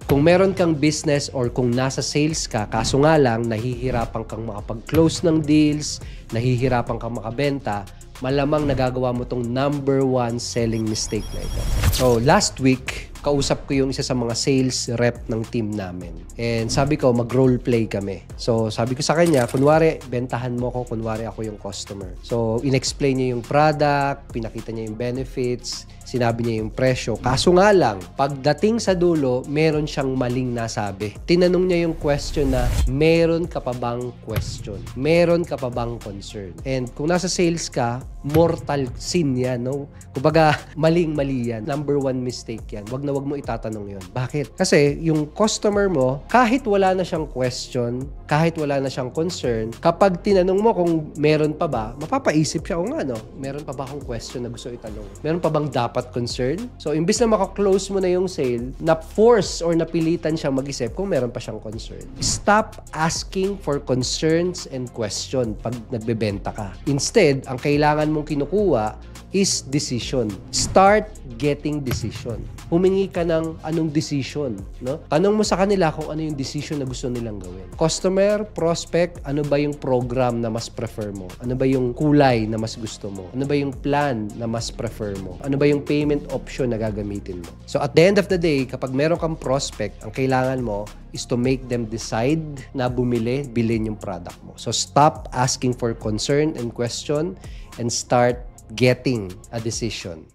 Kung meron kang business or kung nasa sales ka, kaso nga lang, nahihirapan kang makapag-close ng deals, nahihirapan kang makabenta, malamang nagagawa mo tong number 1 selling mistake na ito. So, last week, kausap ko yung isa sa mga sales rep ng team namin. And sabi ko, mag-role play kami. So, sabi ko sa kanya, kunwari, bentahan mo ko, kunwari ako yung customer. So, in-explain niya yung product, pinakita niya yung benefits, sinabi niya yung presyo. Kaso nga lang, pagdating sa dulo, meron siyang maling nasabi. Tinanong niya yung question na, meron ka pa bang question? Meron ka pa bang concern? And kung nasa sales ka, mortal sin yan, no? Kumbaga, maling-mali yan. Number 1 mistake yan. Wag mo itatanong yun. Bakit? Kasi yung customer mo, kahit wala na siyang question, kahit wala na siyang concern, kapag tinanong mo kung meron pa ba, mapapaisip siya, o nga, no? Meron pa ba akong question na gusto itanong? Meron pa bang dapat concern? So, imbis na makaklose mo na yung sale, na-force or napilitan siyang mag-isip kung meron pa siyang concern. Stop asking for concerns and question pag nagbebenta ka. Instead, ang kailangan mong kinukuha is decision. Start getting decision. Humingi ka ng anong decision, no? Tanong mo sa kanila kung ano yung decision na gusto nilang gawin. Customer, prospect, ano ba yung program na mas prefer mo? Ano ba yung kulay na mas gusto mo? Ano ba yung plan na mas prefer mo? Ano ba yung payment option na gagamitin mo? So at the end of the day, kapag meron kang prospect, ang kailangan mo is to make them decide na bilhin yung product mo. So stop asking for concern and question and start getting a decision.